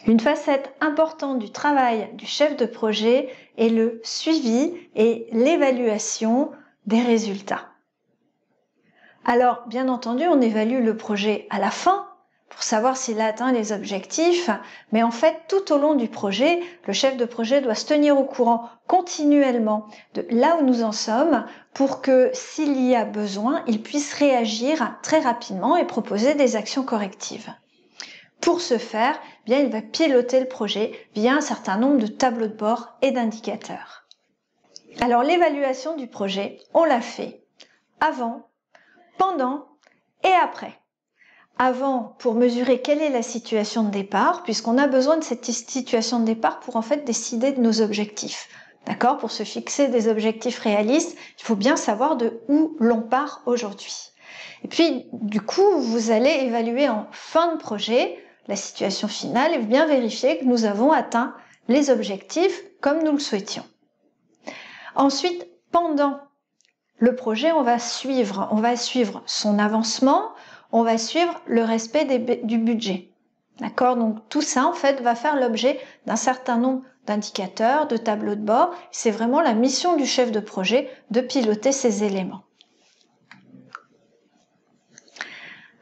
Une facette importante du travail du chef de projet est le suivi et l'évaluation des résultats. Alors, bien entendu, on évalue le projet à la fin pour savoir s'il a atteint les objectifs, mais en fait, tout au long du projet, le chef de projet doit se tenir au courant continuellement de là où nous en sommes pour que, s'il y a besoin, il puisse réagir très rapidement et proposer des actions correctives. Pour ce faire, bien, il va piloter le projet via un certain nombre de tableaux de bord et d'indicateurs. Alors, l'évaluation du projet, on l'a fait avant, pendant et après. Avant, pour mesurer quelle est la situation de départ, puisqu'on a besoin de cette situation de départ pour en fait décider de nos objectifs. D'accord? Pour se fixer des objectifs réalistes, il faut bien savoir de où l'on part aujourd'hui. Et puis, du coup, vous allez évaluer en fin de projet la situation finale et bien vérifier que nous avons atteint les objectifs comme nous le souhaitions. Ensuite, pendant le projet, on va suivre son avancement, on va suivre le respect du budget. D'accord? Donc tout ça, en fait, va faire l'objet d'un certain nombre d'indicateurs, de tableaux de bord. C'est vraiment la mission du chef de projet de piloter ces éléments.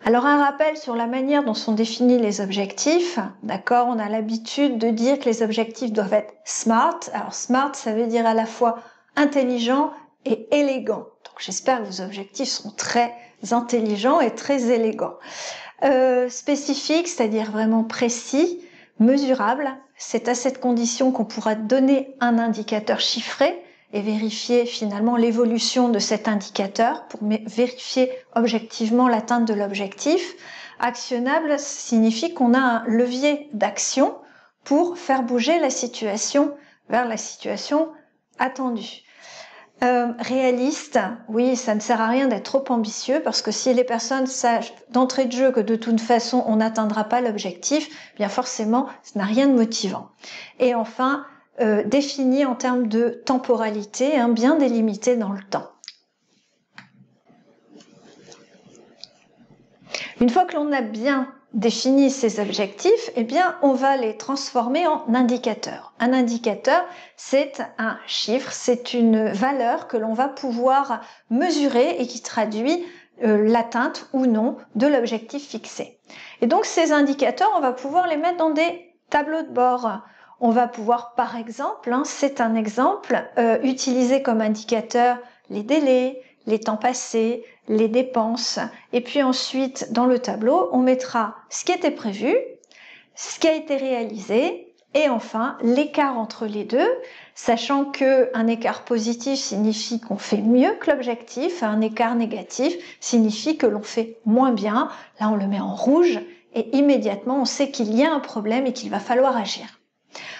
Alors un rappel sur la manière dont sont définis les objectifs. D'accord? On a l'habitude de dire que les objectifs doivent être SMART. Alors SMART, ça veut dire à la fois intelligent et élégant. Donc j'espère que vos objectifs seront très intelligents et très élégants. Spécifique, c'est-à-dire vraiment précis, mesurable. C'est à cette condition qu'on pourra donner un indicateur chiffré et vérifier finalement l'évolution de cet indicateur pour vérifier objectivement l'atteinte de l'objectif. Actionnable signifie qu'on a un levier d'action pour faire bouger la situation vers la situation attendue. Réaliste, oui, ça ne sert à rien d'être trop ambitieux parce que si les personnes sachent d'entrée de jeu que de toute façon on n'atteindra pas l'objectif, bien forcément, ça n'a rien de motivant. Et enfin, défini en termes de temporalité, bien délimité dans le temps. Une fois que l'on a bien défini ces objectifs, eh bien, on va les transformer en indicateurs. Un indicateur, c'est un chiffre, c'est une valeur que l'on va pouvoir mesurer et qui traduit l'atteinte ou non de l'objectif fixé. Et donc, ces indicateurs, on va pouvoir les mettre dans des tableaux de bord. On va pouvoir, par exemple, c'est un exemple, utiliser comme indicateur les délais, les temps passés, les dépenses. Et puis ensuite, dans le tableau, on mettra ce qui était prévu, ce qui a été réalisé, et enfin, l'écart entre les deux, sachant qu'un écart positif signifie qu'on fait mieux que l'objectif, un écart négatif signifie que l'on fait moins bien. Là, on le met en rouge, et immédiatement, on sait qu'il y a un problème et qu'il va falloir agir.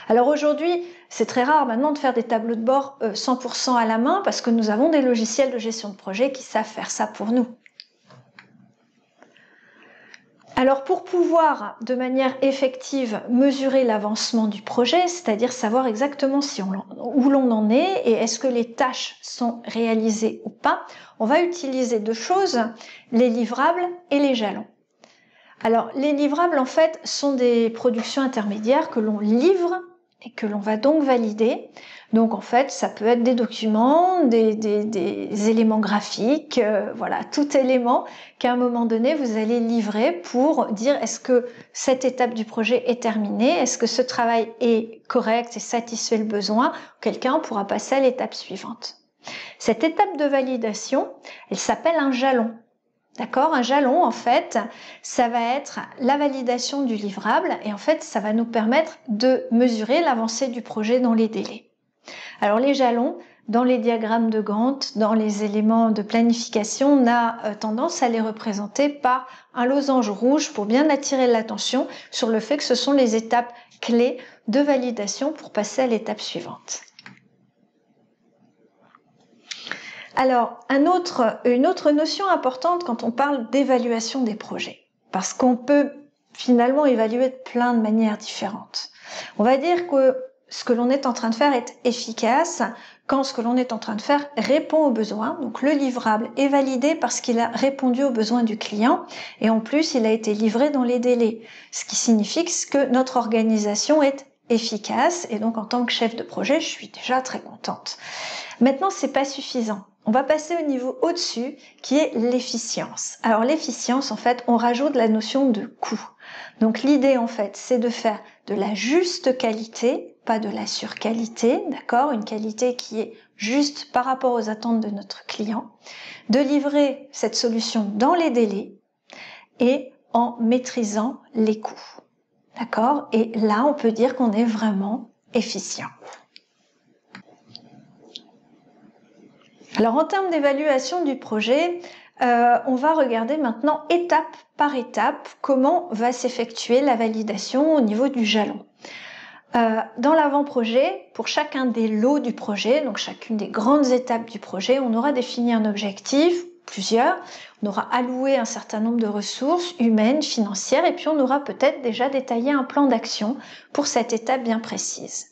Alors aujourd'hui, c'est très rare maintenant de faire des tableaux de bord 100% à la main parce que nous avons des logiciels de gestion de projet qui savent faire ça pour nous. Alors pour pouvoir de manière effective mesurer l'avancement du projet, c'est-à-dire savoir exactement où l'on en est et est-ce que les tâches sont réalisées ou pas, on va utiliser deux choses, les livrables et les jalons. Alors les livrables en fait sont des productions intermédiaires que l'on livre et que l'on va donc valider. Donc en fait, ça peut être des documents, des éléments graphiques, voilà, tout élément qu'à un moment donné, vous allez livrer pour dire est-ce que cette étape du projet est terminée, est-ce que ce travail est correct et satisfait le besoin, auquel cas on pourra passer à l'étape suivante. Cette étape de validation, elle s'appelle un jalon. D'accord? Un jalon, en fait, ça va être la validation du livrable et en fait, ça va nous permettre de mesurer l'avancée du projet dans les délais. Alors, les jalons, dans les diagrammes de Gantt, dans les éléments de planification, on a tendance à les représenter par un losange rouge pour bien attirer l'attention sur le fait que ce sont les étapes clés de validation pour passer à l'étape suivante. Alors, une autre notion importante quand on parle d'évaluation des projets, parce qu'on peut finalement évaluer de plein de manières différentes. On va dire que ce que l'on est en train de faire est efficace, quand ce que l'on est en train de faire répond aux besoins. Donc le livrable est validé parce qu'il a répondu aux besoins du client et en plus il a été livré dans les délais, ce qui signifie que notre organisation est efficace et donc en tant que chef de projet, je suis déjà très contente. Maintenant, c'est pas suffisant. On va passer au niveau au-dessus qui est l'efficience. Alors l'efficience, en fait, on rajoute la notion de coût. Donc l'idée, en fait, c'est de faire de la juste qualité, pas de la surqualité, d'accord? Une qualité qui est juste par rapport aux attentes de notre client, de livrer cette solution dans les délais et en maîtrisant les coûts, d'accord? Et là, on peut dire qu'on est vraiment efficient. Alors en termes d'évaluation du projet, on va regarder maintenant étape par étape comment va s'effectuer la validation au niveau du jalon. Dans l'avant-projet, pour chacun des lots du projet, donc chacune des grandes étapes du projet, on aura défini un objectif, plusieurs, on aura alloué un certain nombre de ressources humaines, financières, et puis on aura peut-être déjà détaillé un plan d'action pour cette étape bien précise.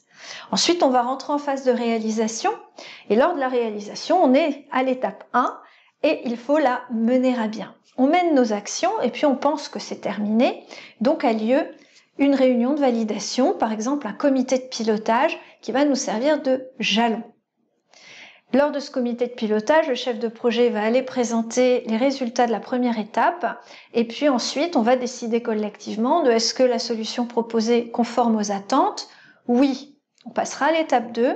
Ensuite, on va rentrer en phase de réalisation et lors de la réalisation, on est à l'étape 1 et il faut la mener à bien. On mène nos actions et puis on pense que c'est terminé, donc a lieu une réunion de validation, par exemple un comité de pilotage qui va nous servir de jalon. Lors de ce comité de pilotage, le chef de projet va aller présenter les résultats de la première étape et puis ensuite on va décider collectivement de est-ce que la solution proposée est conforme aux attentes. Oui, on passera à l'étape 2.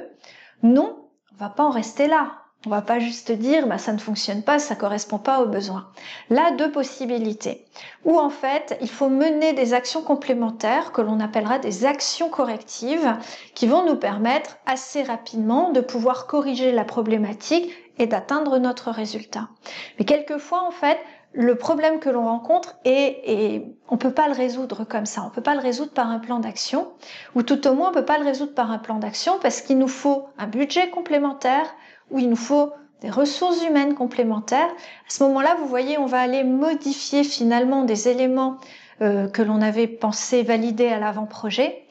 Non, on va pas en rester là. On va pas juste dire ça ne fonctionne pas, ça correspond pas aux besoins. Là, deux possibilités. Ou en fait, il faut mener des actions complémentaires que l'on appellera des actions correctives qui vont nous permettre assez rapidement de pouvoir corriger la problématique et d'atteindre notre résultat. Mais quelquefois, en fait, le problème que l'on rencontre et on peut pas le résoudre comme ça. On peut pas le résoudre par un plan d'action ou tout au moins on peut pas le résoudre par un plan d'action parce qu'il nous faut un budget complémentaire ou il nous faut des ressources humaines complémentaires. À ce moment-là, vous voyez, on va aller modifier finalement des éléments que l'on avait pensé valider à l'avant-projet.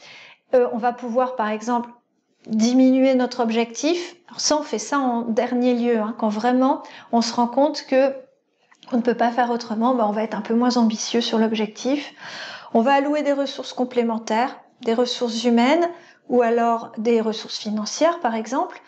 On va pouvoir, par exemple, diminuer notre objectif. Alors ça, on fait ça en dernier lieu, quand vraiment on se rend compte que on ne peut pas faire autrement, on va être un peu moins ambitieux sur l'objectif. On va allouer des ressources complémentaires, des ressources humaines ou alors des ressources financières par exemple.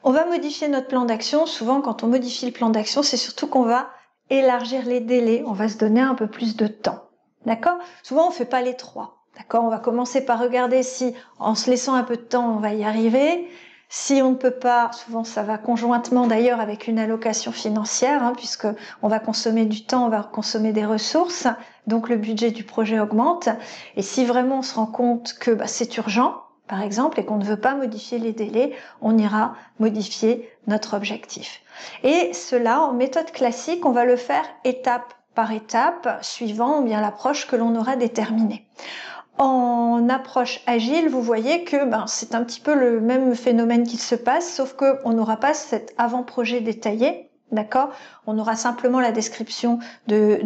On va modifier notre plan d'action. Souvent quand on modifie le plan d'action, c'est surtout qu'on va élargir les délais, on va se donner un peu plus de temps. D'accord ? Souvent on ne fait pas les trois. D'accord ? On va commencer par regarder si en se laissant un peu de temps, on va y arriver. Si on ne peut pas, souvent ça va conjointement d'ailleurs avec une allocation financière, puisque on va consommer du temps, on va consommer des ressources, donc le budget du projet augmente. Et si vraiment on se rend compte que c'est urgent, par exemple, et qu'on ne veut pas modifier les délais, on ira modifier notre objectif. Et cela, en méthode classique, on va le faire étape par étape, suivant bien l'approche que l'on aura déterminée. En approche agile, vous voyez que c'est un petit peu le même phénomène qui se passe, sauf qu'on n'aura pas cet avant-projet détaillé, d'accord ? On aura simplement la description de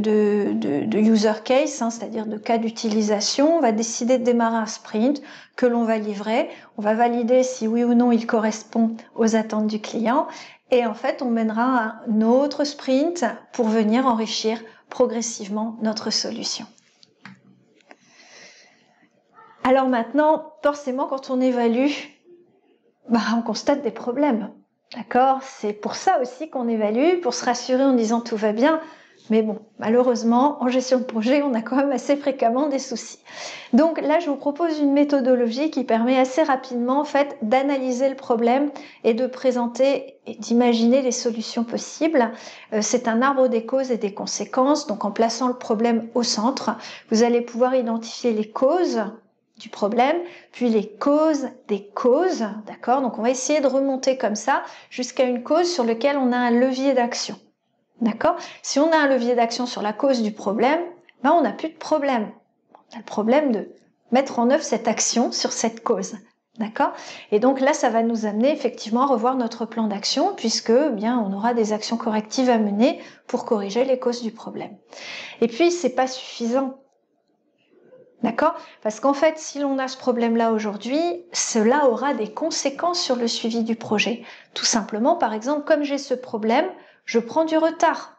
user case, c'est-à-dire de cas d'utilisation. On va décider de démarrer un sprint que l'on va livrer. On va valider si oui ou non il correspond aux attentes du client. Et en fait, on mènera un autre sprint pour venir enrichir progressivement notre solution. Alors maintenant, forcément, quand on évalue, on constate des problèmes. D'accord ? C'est pour ça aussi qu'on évalue, pour se rassurer en disant tout va bien. Mais bon, malheureusement, en gestion de projet, on a quand même assez fréquemment des soucis. Donc là, je vous propose une méthodologie qui permet assez rapidement, en fait, d'analyser le problème et de présenter et d'imaginer les solutions possibles. C'est un arbre des causes et des conséquences. Donc en plaçant le problème au centre, vous allez pouvoir identifier les causes du problème, puis les causes des causes, d'accord ? Donc on va essayer de remonter comme ça jusqu'à une cause sur laquelle on a un levier d'action, d'accord ? Si on a un levier d'action sur la cause du problème, on n'a plus de problème. On a le problème de mettre en œuvre cette action sur cette cause, d'accord ? Et donc là, ça va nous amener effectivement à revoir notre plan d'action puisque on aura des actions correctives à mener pour corriger les causes du problème. Et puis, c'est pas suffisant. D'accord? Parce qu'en fait, si l'on a ce problème-là aujourd'hui, cela aura des conséquences sur le suivi du projet. Tout simplement, par exemple, comme j'ai ce problème, je prends du retard.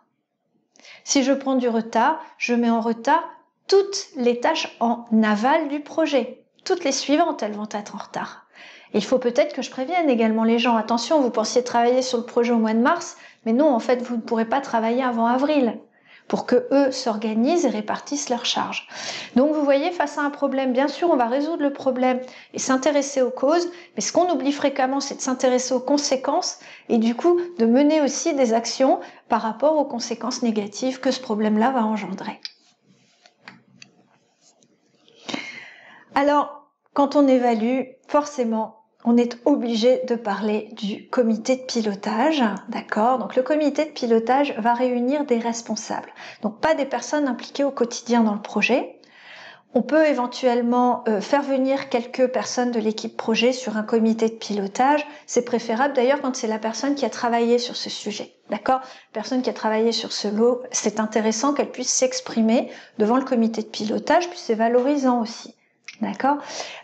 Si je prends du retard, je mets en retard toutes les tâches en aval du projet. Toutes les suivantes, elles vont être en retard. Il faut peut-être que je prévienne également les gens. Attention, vous pensiez travailler sur le projet au mois de mars, mais non, en fait, vous ne pourrez pas travailler avant avril, pour que eux s'organisent et répartissent leurs charges. Donc vous voyez, face à un problème, bien sûr, on va résoudre le problème et s'intéresser aux causes, mais ce qu'on oublie fréquemment, c'est de s'intéresser aux conséquences et du coup de mener aussi des actions par rapport aux conséquences négatives que ce problème-là va engendrer. Alors, quand on évalue, forcément, on est obligé de parler du comité de pilotage, d'accord? Donc le comité de pilotage va réunir des responsables, donc pas des personnes impliquées au quotidien dans le projet. On peut éventuellement faire venir quelques personnes de l'équipe projet sur un comité de pilotage. C'est préférable d'ailleurs quand c'est la personne qui a travaillé sur ce sujet, d'accord? Personne qui a travaillé sur ce lot, c'est intéressant qu'elle puisse s'exprimer devant le comité de pilotage, puis c'est valorisant aussi. D'accord?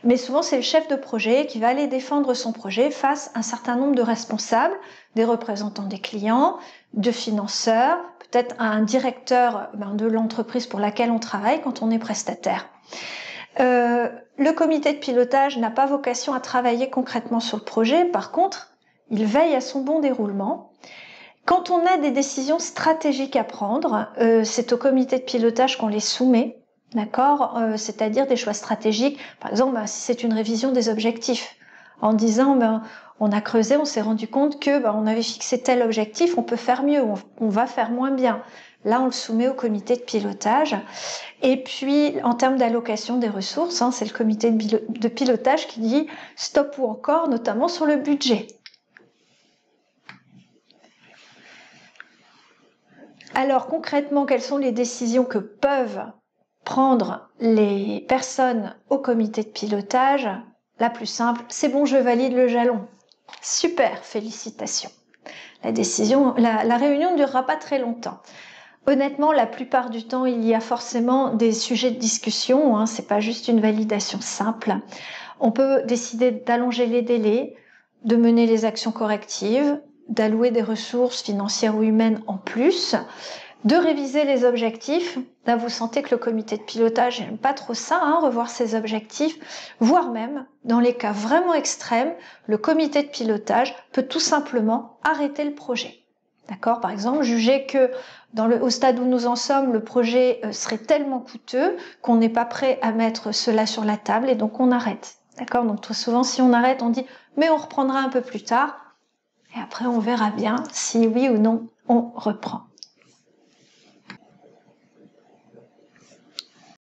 Mais souvent, c'est le chef de projet qui va aller défendre son projet face à un certain nombre de responsables, des représentants des clients, de financeurs, peut-être un directeur de l'entreprise pour laquelle on travaille quand on est prestataire. Le comité de pilotage n'a pas vocation à travailler concrètement sur le projet. Par contre, il veille à son bon déroulement. Quand on a des décisions stratégiques à prendre, c'est au comité de pilotage qu'on les soumet. D'accord, c'est-à-dire des choix stratégiques. Par exemple, si c'est une révision des objectifs, en disant on a creusé, on s'est rendu compte que on avait fixé tel objectif, on peut faire mieux, on va faire moins bien. Là, on le soumet au comité de pilotage. Et puis, en termes d'allocation des ressources, c'est le comité de pilotage qui dit stop ou encore, notamment sur le budget. Alors, concrètement, quelles sont les décisions que peuvent prendre les personnes au comité de pilotage? La plus simple, c'est bon, je valide le jalon. Super, félicitations. La réunion ne durera pas très longtemps. Honnêtement, la plupart du temps, il y a forcément des sujets de discussion, c'est pas juste une validation simple. On peut décider d'allonger les délais, de mener les actions correctives, d'allouer des ressources financières ou humaines en plus, de réviser les objectifs. Là, vous sentez que le comité de pilotage n'aime pas trop ça, revoir ses objectifs, voire même, dans les cas vraiment extrêmes, le comité de pilotage peut tout simplement arrêter le projet. D'accord? Par exemple, juger que au stade où nous en sommes, le projet serait tellement coûteux qu'on n'est pas prêt à mettre cela sur la table et donc on arrête. D'accord? Donc très souvent, si on arrête, on dit « mais on reprendra un peu plus tard » et après on verra bien si oui ou non on reprend.